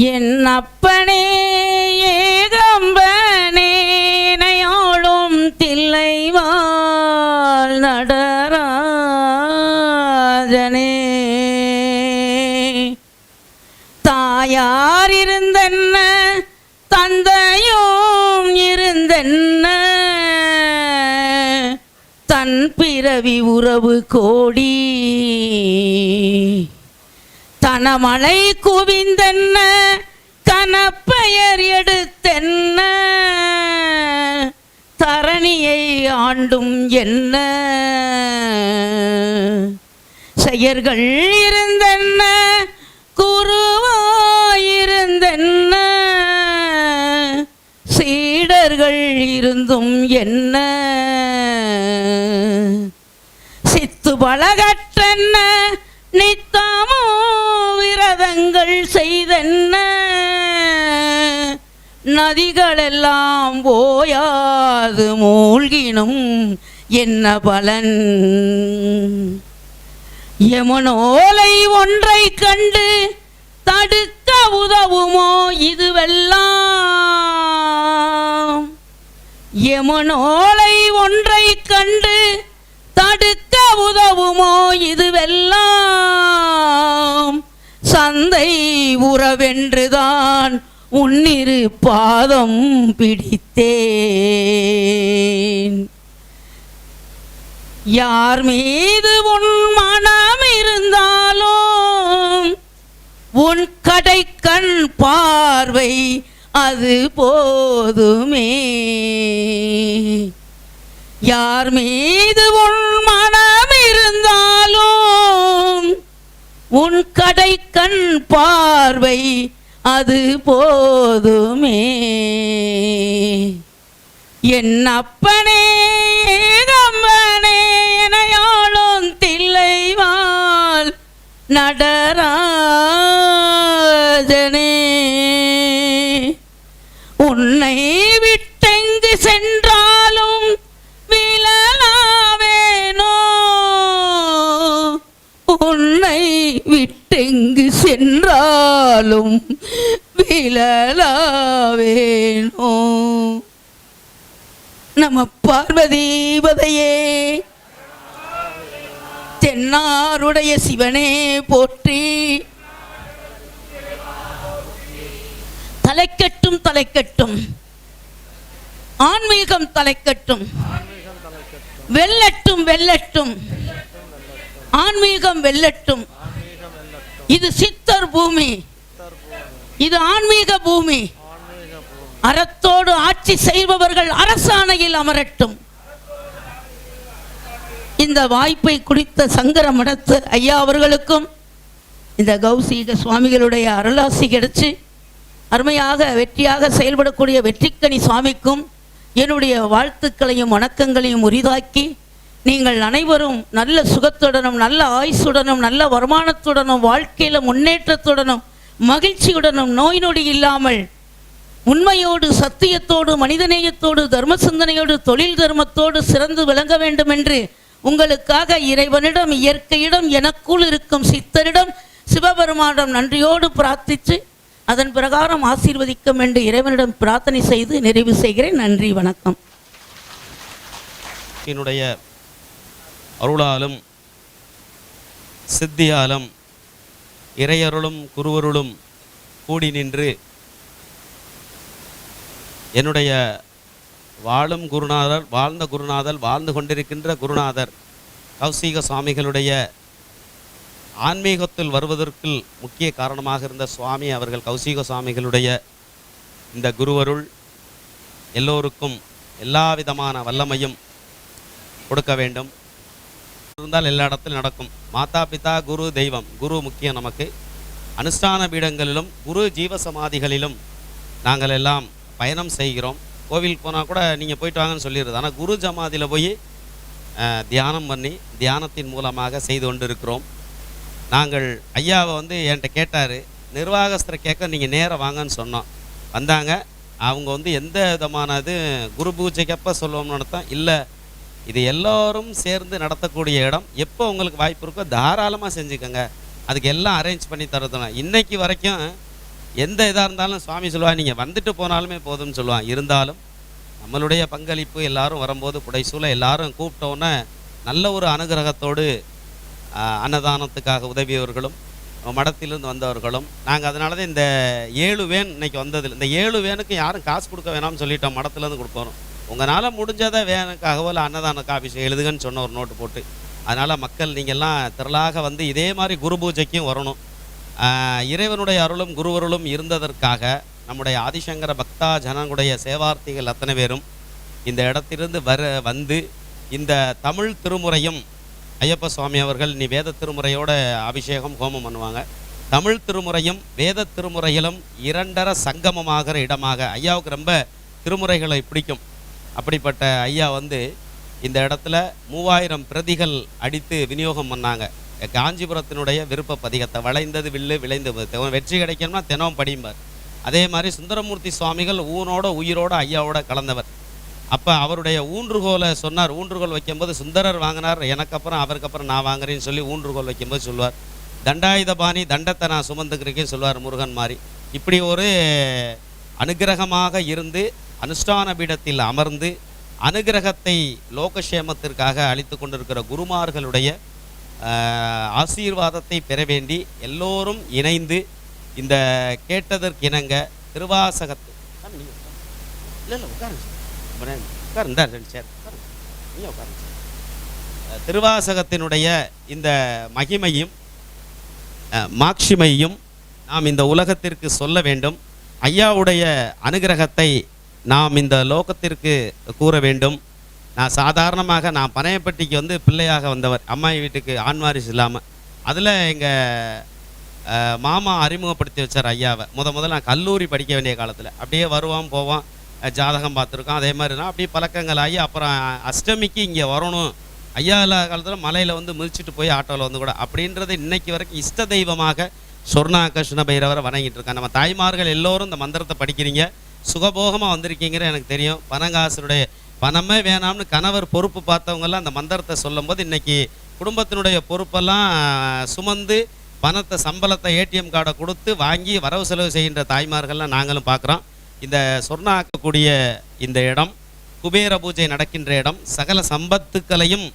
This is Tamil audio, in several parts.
என் அப்பனே ஏகம்பனே நயோளும் தில்லைவாழ் நடராஜனே, தாயார் இருந்தென்ன தந்தையும் இருந்தென்ன, தன் பிறவி உறவு கோடி தனமலை குவிந்தென்ன கனப்பெயர் எடுத்தென்ன, தரணியை ஆண்டும் என்ன செயர்கள் இருந்தென்ன குருவாயிருந்தென்ன, சீடர்கள் இருந்தும் என்ன சித்து பலகற்றென்ன நித்தமோ விரதங்கள் செய்தென்ன, நதிகளெல்லாம் போயாது மூழ்கினும் என்ன பலன், யமுனோலை ஒன்றை கண்டு தடுக்க உதவுமோ இதுவெல்லாம், யமுனோலை ஒன்றை கண்டு தடுக்க உதவுமோ இதுவெல்லாம், சந்தை உறவென்றுதான் உன்னிரு பாதம் பிடித்தேன், யார் மீது உன் மனம் இருந்தாலும் உன் கடைக்கண் பார்வை அது போதுமே, யார் மீது உன் மனம் இருந்தாலும் உன் கடைக்கண் பார்வை அது போதுமே, என் அப்பனே ஏகம்பனே நயோளும் தில்லைவாழ் நடராஜனே, உன்னை விட்டெங்கு சென்றாலும் விழலாவேனோ, உன்னை விட்டெங்கு சென்றாலும் விழலாவேனோ. நம பார்வதிபதையே, தென்னாருடைய சிவனே போற்றி, தலைக்கட்டும் தலைக்கட்டும் ஆன்மீகம் தலைக்கட்டும், வெல்லட்டும் வெல்லட்டும் ஆன்மீகம் வெல்லட்டும், இது சித்தர் பூமி, இது ஆன்மீக பூமி, அறத்தோடு ஆட்சி செய்பவர்கள் அரசாணையில் அமரட்டும். இந்த வாய்ப்பை குறித்த சங்கர மடத்து ஐயா அவர்களுக்கும் இந்த கௌசீக சுவாமிகளுடைய அருளாசி கிடைச்சு அருமையாக வெற்றியாக செயல்படக்கூடிய வெற்றிக்கனி சுவாமிக்கும் என்னுடைய வாழ்த்துக்களையும் வணக்கங்களையும் உரிதாக்கி, நீங்கள் அனைவரும் நல்ல சுகத்துடனும் நல்ல ஆயுசுடனும் நல்ல வருமானத்துடனும் வாழ்க்கையில் முன்னேற்றத்துடனும் மகிழ்ச்சியுடனும் நோய் நொடி இல்லாமல் உண்மையோடு சத்தியத்தோடு மனிதநேயத்தோடு தர்ம சிந்தனையோடு தொழில் தர்மத்தோடு சிறந்து விளங்க வேண்டும் என்று உங்களுக்காக இறைவனிடம் இயற்கையிடம் எனக்குள் இருக்கும் சித்தரிடம் சிவபெருமானிடம் நன்றியோடு பிரார்த்தித்து அதன் பிரகாரம் ஆசீர்வதிக்கும் என்று இறைவனிடம் பிரார்த்தனை செய்து நிறைவு செய்கிறேன். நன்றி, வணக்கம். என்னுடைய அருளாலும் சித்தியாலும் இறையருளும் குருவருளும் கூடி நின்று என்னுடைய வாழும் குருநாதர், வாழ்ந்த குருநாதர், வாழ்ந்து கொண்டிருக்கின்ற குருநாதர் கௌசீக சுவாமிகளுடைய ஆன்மீகத்தில் வருவதற்கு முக்கிய காரணமாக இருந்த சுவாமி அவர்கள் கௌசீக சுவாமிகளுடைய இந்த குருவருள் எல்லோருக்கும் எல்லா விதமான வல்லமையும் கொடுக்க வேண்டும். இருந்தால் எல்லா இடத்திலும் நடக்கும். மாதா பிதா குரு தெய்வம், குரு முக்கியம் நமக்கு. அனுஷ்டான பீடங்களிலும் குரு ஜீவசமாதிகளிலும் நாங்கள் எல்லாம் பயணம் செய்கிறோம். கோவிலுக்கு போனால் கூட நீங்கள் போயிட்டு வாங்கன்னு சொல்லிடுறது. ஆனால் குரு ஜமாதியில் போய் தியானம் பண்ணி தியானத்தின் மூலமாக செய்து கொண்டு இருக்கிறோம். நாங்கள் ஐயாவை என்கிட்ட கேட்டார், நிர்வாகஸ்தரை கேட்க நீங்கள் நேராக வாங்கன்னு சொன்னோம். வந்தாங்க. அவங்க எந்த விதமான குரு பூஜைக்கப்போ சொல்லுவோம்னு நடத்தோம். இல்லை, இது எல்லோரும் சேர்ந்து நடத்தக்கூடிய இடம், எப்போ உங்களுக்கு வாய்ப்பு இருக்கோ தாராளமாக செஞ்சுக்கோங்க, அதுக்கு எல்லாம் அரேஞ்ச் பண்ணி தரதுனா. இன்றைக்கி வரைக்கும் எந்த இதாக இருந்தாலும் சுவாமி சொல்லுவாங்க நீங்கள் வந்துட்டு போனாலுமே போதும்னு சொல்லுவாங்க. இருந்தாலும் நம்மளுடைய பங்களிப்பு எல்லாரும் வரும்போது புடைசூழ எல்லாரும் கூப்பிட்டோன்னே நல்ல ஒரு அனுகிரகத்தோடு அன்னதானத்துக்காக உதவியவர்களும் மடத்திலிருந்து வந்தவர்களும் நாங்கள் அதனால தான் இந்த 7 வேன் இன்னைக்கு வந்ததில் இந்த 7 வேனுக்கு யாரும் காசு கொடுக்க வேணாம்னு சொல்லிட்டோம். மடத்துலேருந்து கொடுக்கணும், உங்களால் முடிஞ்சதை வேனுக்காகவோ இல்லை அன்னதானக்கு அபிஷேகம் எழுதுங்கன்னு சொன்ன ஒரு நோட்டு போட்டு. அதனால் மக்கள் நீங்கள்லாம் திரளாக வந்து இதே மாதிரி குரு பூஜைக்கும் வரணும். இறைவனுடைய அருளும் குருவருளும் இருந்ததற்காக நம்முடைய ஆதிசங்கர பக்தா ஜனங்களுடைய சேவார்த்திகள் அத்தனை பேரும் இந்த இடத்திலிருந்து வந்து இந்த தமிழ் திருமுறையும் ஐயப்ப சுவாமி அவர்கள் நீ வேத திருமுறையோட அபிஷேகம் ஹோமம் பண்ணுவாங்க. தமிழ் திருமுறையும் வேத திருமுறையிலும் 2 சங்கமமாகிற இடமாக ஐயாவுக்கு ரொம்ப திருமுறைகளை பிடிக்கும். அப்படிப்பட்ட ஐயா வந்து இந்த இடத்துல 3000 பிரதிகள் அடித்து விநியோகம் பண்ணாங்க. காஞ்சிபுரத்தினுடைய விருப்ப பதிகத்தை வளைந்தது வில்லு விளைந்து வெற்றி கிடைக்கணும்னா தினம் படிம்பார். அதே மாதிரி சுந்தரமூர்த்தி சுவாமிகள் ஊனோட உயிரோட ஐயாவோட கலந்தவர். அப்போ அவருடைய ஊன்றுகோலை சொன்னார். ஊன்றுகோல் வைக்கும்போது சுந்தரர் வாங்கினார், எனக்கு அப்புறம் அவருக்கு அப்புறம் நான் வாங்குறேன்னு சொல்லி ஊன்றுகோல் வைக்கும்போது சொல்லுவார், தண்டாயுதபாணி தண்டத்தை நான் சுமந்துக்கிறேன்னு சொல்லுவார் முருகன் மாதிரி. இப்படி ஒரு அனுகிரகமாக இருந்து அனுஷ்டான பீடத்தில் அமர்ந்து அனுகிரகத்தை லோகக்ஷேமத்திற்காக அளித்து கொண்டிருக்கிற குருமார்களுடைய ஆசீர்வாதத்தை பெற வேண்டி எல்லோரும் இணைந்து இந்த கேட்டதற்கிணங்க திருவாசகத்தை திருவாசகத்தினுடைய இந்த மகிமையும் மாட்சிமையும் நாம் இந்த உலகத்திற்கு சொல்ல வேண்டும். ஐயாவுடைய அனுகிரகத்தை நாம் இந்த லோகத்திற்கு கூற வேண்டும். நான் சாதாரணமாக நான் பனையப்பட்டிக்கு வந்து பிள்ளையாக வந்தவர், அம்மாயி வீட்டுக்கு ஆண்வாரிசு இல்லாமல். அதில் எங்கள் மாமா அறிமுகப்படுத்தி வச்சார் ஐயாவை. முதல்ல நான் கல்லூரி படிக்க வேண்டிய காலத்தில் அப்படியே வருவான் போவான், ஜாதகம் பார்த்துருக்கோம். அதே மாதிரி நான் அப்படியே பழக்கங்கள் ஆகி அப்புறம் அஷ்டமிக்கு இங்கே வரணும், ஐயா இல்லாத காலத்தில் மலையில் வந்து மிதிச்சுட்டு போய் ஆட்டோவில் வந்து கூட அப்படின்றது இன்னைக்கு வரைக்கும் இஷ்ட தெய்வமாக சொர்ணாகிருஷ்ண பைரவரை வணங்கிட்டு இருக்காங்க. நம்ம தாய்மார்கள் எல்லோரும் இந்த மந்திரத்தை படிக்கிறீங்க, சுகபோகமாக வந்திருக்கீங்கிற எனக்கு தெரியும். பணங்காசனுடைய பணமே வேணாம்னு கணவர் பொறுப்பு பார்த்தவங்கெல்லாம் அந்த மந்திரத்தை சொல்லும்போது இன்றைக்கி குடும்பத்தினுடைய பொறுப்பெல்லாம் சுமந்து பணத்தை சம்பளத்தை ஏடிஎம் கார்டை கொடுத்து வாங்கி வரவு செலவு செய்கின்ற தாய்மார்கள்லாம் நாங்களும் பார்க்குறோம். இந்த சொர்ணாக்கக்கூடிய இந்த இடம் குபேர பூஜை நடக்கின்ற இடம், சகல சம்பத்துக்களையும்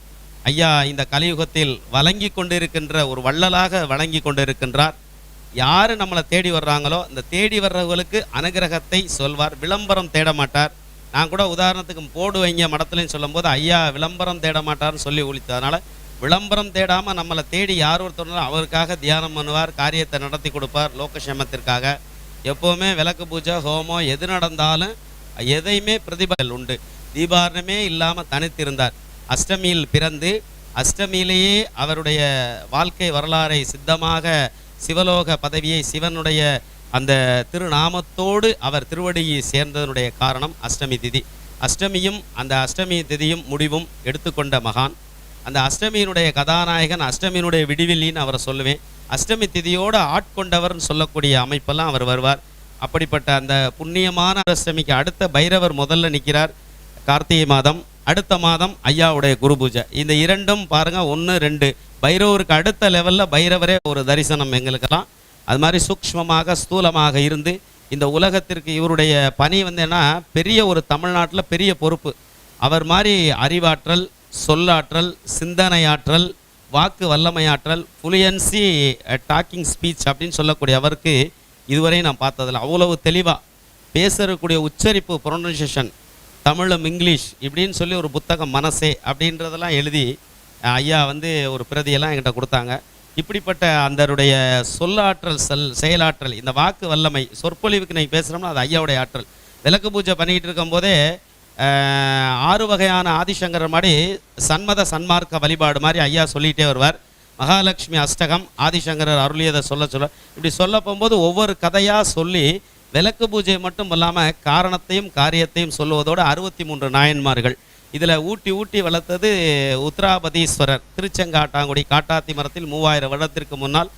ஐயா இந்த கலியுகத்தில் வழங்கி கொண்டிருக்கின்ற ஒரு வள்ளலாக வழங்கி கொண்டிருக்கின்றார். யார் நம்மளை தேடி வர்றாங்களோ இந்த தேடி வர்றவங்களுக்கு அனுகிரகத்தை சொல்வார், விளம்பரம் தேட மாட்டார். நான் கூட உதாரணத்துக்கு போடுவைங்க மடத்துலன்னு சொல்லும்போது ஐயா விளம்பரம் தேட மாட்டார்னு சொல்லி ஒழித்ததுனால விளம்பரம் தேடாமல் நம்மளை தேடி யார் ஒருத்தர் அவருக்காக தியானம் பண்ணுவார், காரியத்தை நடத்தி கொடுப்பார் லோகக்ஷேமத்திற்காக. எப்போவுமே விளக்கு பூஜை ஹோமம் எது நடந்தாலும் எதையுமே பிரதிபலன் உண்டு. தீபாரணமே இல்லாமல் தனித்திருந்தார். அஷ்டமியில் பிறந்து அஷ்டமியிலேயே அவருடைய வாழ்க்கை வரலாறை சித்தமாக சிவலோக பதவியை சிவனுடைய அந்த திருநாமத்தோடு அவர் திருவடியை சேர்ந்ததனுடைய காரணம் அஷ்டமி திதி. அஷ்டமியும் அந்த அஷ்டமி திதியும் முடிவும் எடுத்துக்கொண்ட மகான். அந்த அஷ்டமியினுடைய கதாநாயகன், அஷ்டமியினுடைய விடிவெளின்னு அவரை சொல்லுவேன். அஷ்டமி திதியோடு ஆட்கொண்டவர்னு சொல்லக்கூடிய அமைப்பெல்லாம் அவர் வருவார். அப்படிப்பட்ட அந்த புண்ணியமான அஷ்டமிக்கு அடுத்த பைரவர் முதல்ல நிற்கிறார் கார்த்திகை மாதம். அடுத்த மாதம் ஐயாவுடைய குரு பூஜை. இந்த இரண்டும் பாருங்கள் 1, 2 பைரவருக்கு அடுத்த லெவலில் பைரவரே ஒரு தரிசனம் எங்களுக்கெல்லாம். அது மாதிரி சூக்ஷ்மமாக ஸ்தூலமாக இருந்து இந்த உலகத்திற்கு இவருடைய பணி வந்து என்ன பெரிய ஒரு தமிழ்நாட்டில் பெரிய பொறுப்பு. அவர் மாதிரி அறிவாற்றல், சொல்லாற்றல், சிந்தனையாற்றல், வாக்கு வல்லமையாற்றல், ஃப்ளூயன்சி டாக்கிங் ஸ்பீச் அப்படின்னு சொல்லக்கூடிய அவருக்கு இதுவரையும் நான் பார்த்ததில்ல. அவ்வளவு தெளிவாக பேசக்கூடிய உச்சரிப்பு, ப்ரொனன்சியேஷன், தமிழும் இங்கிலீஷ் இப்படின்னு சொல்லி ஒரு புத்தகம் மனசே அப்படின்றதெல்லாம் எழுதி ஐயா வந்து ஒரு பிரதியெல்லாம் என்கிட்ட கொடுத்தாங்க. இப்படிப்பட்ட அந்தருடைய சொல்லாற்றல், செயலாற்றல், இந்த வாக்கு வல்லமை, சொற்பொழிவுக்கு நீங்கள் பேசுகிறோம்னா அது ஐயாவுடைய ஆற்றல். விளக்கு பூஜை பண்ணிக்கிட்டு இருக்கும்போதே 6 வகையான ஆதிசங்கரர் மாதிரி சன்மத சன்மார்க்க வழிபாடு மாதிரி ஐயா சொல்லிகிட்டே வருவார். மகாலட்சுமி அஷ்டகம் ஆதிசங்கரர் அருளியதை சொல்ல இப்படி சொல்ல போகும்போது ஒவ்வொரு கதையாக சொல்லி விளக்கு பூஜை மட்டும் இல்லாமல் காரணத்தையும் காரியத்தையும் சொல்லுவதோடு 63 நாயன்மார்கள். இதில் ஊட்டி வளர்த்தது உத்ராபதீஸ்வரர். திருச்செங்காட்டாங்குடி காட்டாத்தி மரத்தில் 3000 வருடத்திற்கு முன்னால்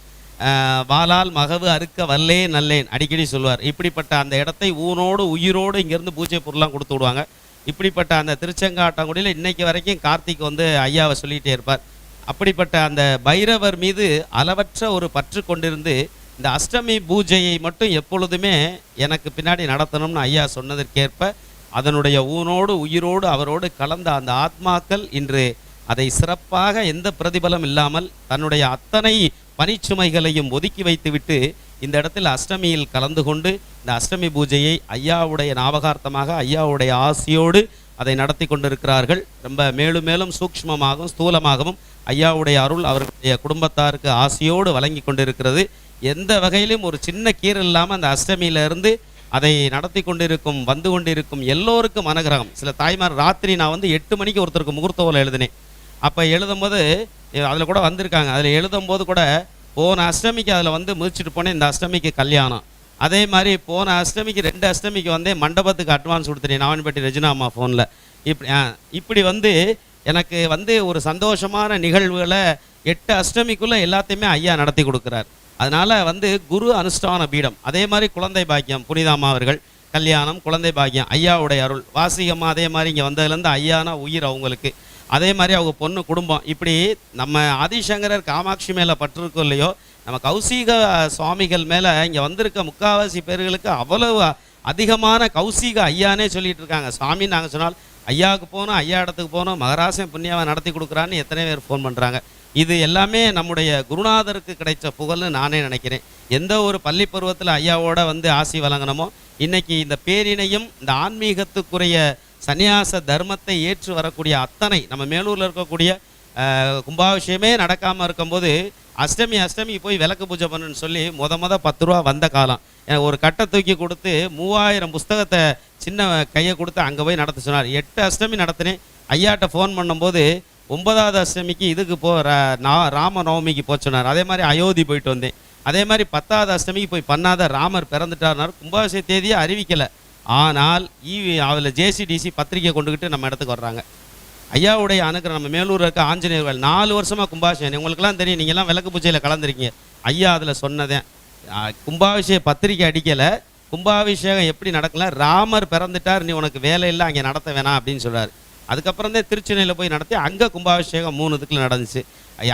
வாளால் மகவு அறுக்க வல்லே நல்லேன் அடிக்கடி சொல்லுவார். இப்படிப்பட்ட அந்த இடத்தை ஊனோடு உயிரோடு இங்கேருந்து பூஜை பொருளாக கொடுத்து விடுவாங்க. இப்படிப்பட்ட அந்த திருச்செங்காட்டாங்குடியில் இன்னைக்கு வரைக்கும் கார்த்திக் வந்து ஐயாவை சொல்லிகிட்டே இருப்பார். அப்படிப்பட்ட அந்த பைரவர் மீது அளவற்ற ஒரு பற்று கொண்டிருந்து இந்த அஷ்டமி பூஜையை மட்டும் எப்பொழுதுமே எனக்கு பின்னாடி நடத்தணும்னு ஐயா சொன்னதற்கேற்ப அதனுடைய ஊனோடு உயிரோடு அவரோடு கலந்த அந்த ஆத்மாக்கள் இன்று அதை சிறப்பாக எந்த பிரதிபலம் இல்லாமல் தன்னுடைய அத்தனை பணிச்சுமைகளையும் ஒதுக்கி வைத்துவிட்டு இந்த இடத்தில் அஷ்டமியில் கலந்து கொண்டு இந்த அஷ்டமி பூஜையை ஐயாவுடைய ஞாபகார்த்தமாக ஐயாவுடைய ஆசியோடு அதை நடத்தி கொண்டிருக்கிறார்கள். ரொம்ப மேலும் மேலும் சூக்ஷ்மமாகவும் ஸ்தூலமாகவும் ஐயாவுடைய அருள் அவர்களுடைய குடும்பத்தாருக்கு ஆசியோடு வழங்கி கொண்டிருக்கிறது. எந்த வகையிலும் ஒரு சின்ன கீறல் இல்லாமல் அந்த அஷ்டமியிலிருந்து அதை நடத்தி கொண்டிருக்கும் வந்து கொண்டிருக்கும் எல்லோருக்கும் அனுகிரகம். சில தாய்மார் ராத்திரி நான் வந்து 8 மணிக்கு ஒருத்தருக்கு முகூர்த்தவில் எழுதினேன். அப்போ எழுதும்போது அதில் கூட வந்திருக்காங்க. அதில் எழுதும்போது கூட போன அஷ்டமிக்கு அதில் வந்து முடிச்சுட்டு போனேன், இந்த அஷ்டமிக்கு கல்யாணம். அதே மாதிரி போன அஷ்டமிக்கு 2 அஷ்டமிக்கு வந்து மண்டபத்துக்கு அட்வான்ஸ் கொடுத்துட்டேன் நாவன்பட்டி ரெஜினா அம்மா ஃபோனில். இப்படி வந்து எனக்கு வந்து ஒரு சந்தோஷமான நிகழ்வுகளை 8 அஷ்டமிக்குள்ளே எல்லாத்தையுமே ஐயா நடத்தி கொடுக்குறார். அதனால் வந்து குரு அனுஷ்டான பீடம். அதே மாதிரி குழந்தை பாக்கியம் புனிதாமா அவர்கள் கல்யாணம், குழந்தை பாக்கியம், ஐயாவுடைய அருள். வாசிகம்மா அதே மாதிரி இங்கே வந்ததுலேருந்து ஐயானா உயிர் அவங்களுக்கு. அதே மாதிரி அவங்க பொண்ணு குடும்பம். இப்படி நம்ம ஆதிசங்கரர் காமாட்சி மேலே பட்டிருக்கோம் இல்லையோ, நம்ம கௌசிக சுவாமிகள் மேலே இங்கே வந்திருக்க முக்காவாசி பேர்களுக்கு அவ்வளவு அதிகமான கௌசிக ஐயானே சொல்லிட்டு இருக்காங்க. சுவாமி நாங்கள் சொன்னால் ஐயாவுக்கு போனோம், ஐயா இடத்துக்கு போனோம், மகராசன் புண்ணியாவை நடத்தி கொடுக்குறான்னு எத்தனை பேர் ஃபோன் பண்ணுறாங்க. இது எல்லாமே நம்முடைய குருநாதருக்கு கிடைச்ச புகழ்னு நானே நினைக்கிறேன். எந்த ஒரு பள்ளி பருவத்தில் ஐயாவோட வந்து ஆசி வழங்கினமோ இன்னைக்கு இந்த பேரினையும் இந்த ஆன்மீகத்துக்குரிய சன்னியாச தர்மத்தை ஏற்று வரக்கூடிய அத்தனை நம்ம மேலூரில் இருக்கக்கூடிய கும்பாபிஷேகமே நடக்காமல் இருக்கும்போது அஷ்டமி போய் விளக்கு பூஜை பண்ணுன்னு சொல்லி மொத 10 ரூபா வந்த காலம். எனக்கு ஒரு கட்டை தூக்கி கொடுத்து 3000 புஸ்தகத்தை சின்ன கையை கொடுத்து அங்கே போய் நடத்த சொன்னார். 8 அஷ்டமி நடத்தினேன். ஐயாட்ட ஃபோன் பண்ணும்போது 9வது அஷ்டமிக்கு இதுக்கு ராம நவமிக்கு போச்சுனார். அதே மாதிரி அயோத்தி போயிட்டு வந்தேன். அதே மாதிரி 10வது அஷ்டமிக்கு போய் பண்ணாத ராமர் பிறந்துட்டார்னார். கும்பாபிஷேக தேதியை அறிவிக்கலை. ஆனால் அதில் ஜேசிடிசி பத்திரிக்கை கொண்டுக்கிட்டு நம்ம இடத்துக்கு வர்றாங்க. ஐயாவுடைய அனுக்கிற நம்ம மேலூர் இருக்க ஆஞ்சநேயர்கள் 4 வருஷமாக கும்பாபிஷேகம். உங்களுக்கெல்லாம் தெரியும், நீங்கள்லாம் விளக்கு பூஜையில் கலந்துருக்கீங்க. ஐயா அதில் சொன்னதேன் கும்பாபிஷேக பத்திரிக்கை அடிக்கலை, கும்பாபிஷேகம் எப்படி நடக்கல, ராமர் பிறந்துட்டார், நீ உனக்கு வேலை இல்லை, அங்கே நடத்த வேணாம் அப்படின்னு சொல்கிறார். அதுக்கப்புறம் தான் திருச்சென்னையில் போய் நடத்தி அங்கே கும்பாபிஷேகம் 3 இதுக்குள்ள நடந்துச்சு.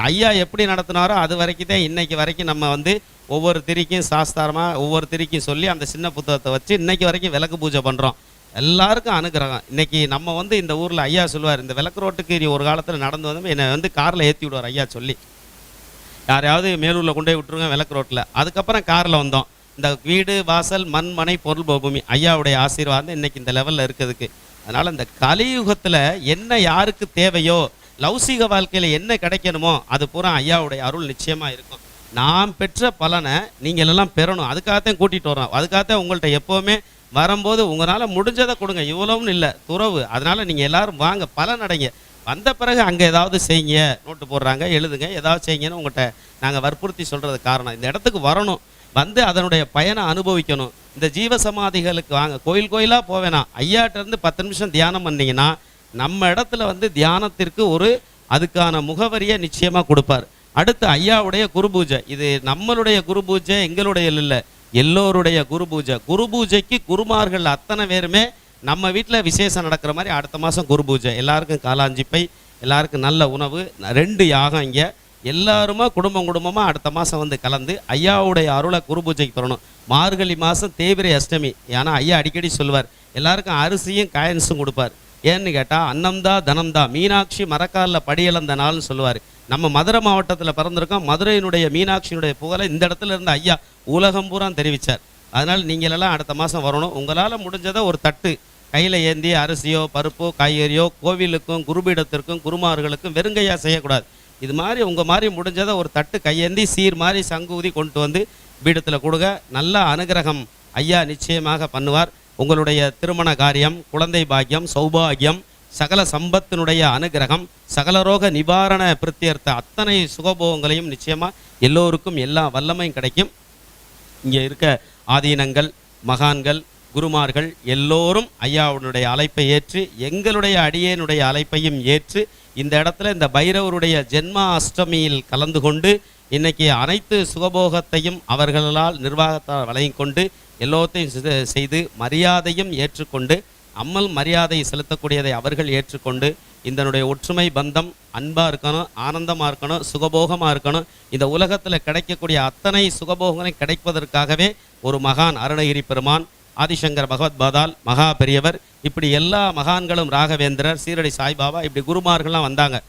ஐயா எப்படி நடத்தினாரோ அது வரைக்கும் தான் இன்னைக்கு வரைக்கும் நம்ம வந்து ஒவ்வொரு திரிக்கும் சாஸ்தாரமாக ஒவ்வொரு திரிக்கும் சொல்லி அந்த சின்ன புத்தகத்தை வச்சு இன்னைக்கு வரைக்கும் விளக்கு பூஜை பண்ணுறோம். எல்லாருக்கும் அனுகிரகம். இன்னைக்கு நம்ம வந்து இந்த ஊரில் ஐயா சொல்லுவார், இந்த விளக்கு ரோட்டுக்கு ஒரு காலத்தில் நடந்து வந்து என்னை வந்து காரில் ஏற்றி விடுவார் ஐயா சொல்லி, யாரையாவது மேலூரில் கொண்டு போய் விட்டுருங்க விளக்கு ரோட்டில். அதுக்கப்புறம் காரில் வந்தோம். இந்த வீடு வாசல் மண் மனை பொருள் பூமி ஐயாவுடைய ஆசீர்வாதம் இன்னைக்கு இந்த லெவலில் இருக்கிறதுக்கு. அதனால் இந்த கலியுகத்தில் என்ன யாருக்கு தேவையோ, லௌசீக வாழ்க்கையில் என்ன கிடைக்கணுமோ அது பூரா ஐயாவுடைய அருள் நிச்சயமாக இருக்கும். நாம் பெற்ற பலனை நீங்கள் எல்லாம் பெறணும். அதுக்காகத்தான் கூட்டிகிட்டு வரோம். அதுக்காகத்தான் உங்கள்கிட்ட எப்போவுமே வரும்போது உங்களால் முடிஞ்சதை கொடுங்க, இவ்வளவுன்னு இல்லை துறவு. அதனால் நீங்கள் எல்லோரும் வாங்க, பலன் அடைங்க. வந்த பிறகு அங்கே ஏதாவது செய்யுங்க, நோட்டு போடுறாங்க எழுதுங்க, ஏதாவது செய்யுங்கன்னு உங்கள்கிட்ட நாங்கள் வற்புறுத்தி சொல்கிறது காரணம் இந்த இடத்துக்கு வரணும், வந்து அதனுடைய பயனை அனுபவிக்கணும். இந்த ஜீவசமாதிகளுக்கு வாங்க, கோயில் கோயிலாக போவேனா, ஐயாட்டிருந்து 10 நிமிஷம் தியானம் பண்ணிங்கன்னா நம்ம இடத்துல வந்து தியானத்திற்கு ஒரு அதுக்கான முகவரியை நிச்சயமாக கொடுப்பார். அடுத்து ஐயாவுடைய குரு பூஜை. இது நம்மளுடைய குரு பூஜை எங்களுடைய இல்லை, எல்லோருடைய குரு பூஜை. குரு பூஜைக்கு குருமார்கள் அத்தனை பேருமே நம்ம வீட்டில் விசேஷம் நடக்கிற மாதிரி அடுத்த மாதம் குரு பூஜை. எல்லாருக்கும் காலாஞ்சிப்பை, எல்லாருக்கும் நல்ல உணவு, 2 யாகம். இங்கே எல்லாருமா குடும்பமாக அடுத்த மாதம் வந்து கலந்து ஐயாவுடைய அருளை குரு பூஜைக்கு தரணும். மார்கழி மாதம் தேய்பிரை அஷ்டமி. ஏன்னா ஐயா அடிக்கடி சொல்லுவார், எல்லாருக்கும் அரிசியும் காயின்ஸும் கொடுப்பார். ஏன்னு கேட்டால் அன்னம்தா தனம்தா, மீனாட்சி மரக்காலில் படியளந்த நாள்னு சொல்லுவார். நம்ம மதுரை மாவட்டத்தில் பிறந்திருக்கோம். மதுரையினுடைய மீனாட்சியினுடைய புகழை இந்த இடத்துல இருந்து ஐயா உலகம் பூரா தெரிவித்தார். அதனால் நீங்கள் எல்லாம் அடுத்த மாதம் வரணும். உங்களால் முடிஞ்சதை ஒரு தட்டு கையில் ஏந்தி அரிசியோ பருப்போ காய்கறியோ கோவிலுக்கும் குருபீடத்திற்கும் குருமார்களுக்கும் வெறுங்கையாக செய்யக்கூடாது. இது மாதிரி உங்கள் மாதிரி முடிஞ்சதை ஒரு தட்டு கையேந்தி சீர் மாதிரி சங்கூதி கொண்டு வந்து பீடத்தில் கொடுங்க. நல்ல அனுகிரகம் ஐயா நிச்சயமாக பண்ணுவார். உங்களுடைய திருமண காரியம், குழந்தை பாக்கியம், சௌபாகியம், சகல சம்பத்தினுடைய அனுகிரகம், சகலரோக நிவாரண பிரத்தியர்த்த அத்தனை சுகபோகங்களையும் நிச்சயமாக எல்லோருக்கும் எல்லா வல்லமையும் கிடைக்கும். இங்கே இருக்க ஆதீனங்கள், மகான்கள், குருமார்கள் எல்லோரும் ஐயாவுடைய அழைப்பை ஏற்று எங்களுடைய அடியேனுடைய அழைப்பையும் ஏற்று இந்த இடத்துல இந்த பைரவருடைய ஜென்மா அஷ்டமியில் கலந்து கொண்டு இன்னைக்கு அனைத்து சுகபோகத்தையும் அவர்களால் நிர்வாகத்தால் வழங்கி கொண்டு எல்லோத்தையும் செய்து மரியாதையும் ஏற்றுக்கொண்டு அம்மல் மரியாதை செலுத்தக்கூடியதை அவர்கள் ஏற்றுக்கொண்டு இதனுடைய ஒற்றுமை பந்தம் அன்பாக இருக்கணும், ஆனந்தமாக இருக்கணும், சுகபோகமாக இருக்கணும். இந்த உலகத்தில் கிடைக்கக்கூடிய அத்தனை சுகபோகங்களையும் கிடைப்பதற்காகவே ஒரு மகான் அருணகிரி பெருமான், ஆதிசங்கர பகவத்பாதால் மகா பெரியவர், இப்படி எல்லா மகான்களும், ராகவேந்திரர், சீரடி சாய்பாபா, இப்படி குருமார்கள்லாம் வந்தாங்க.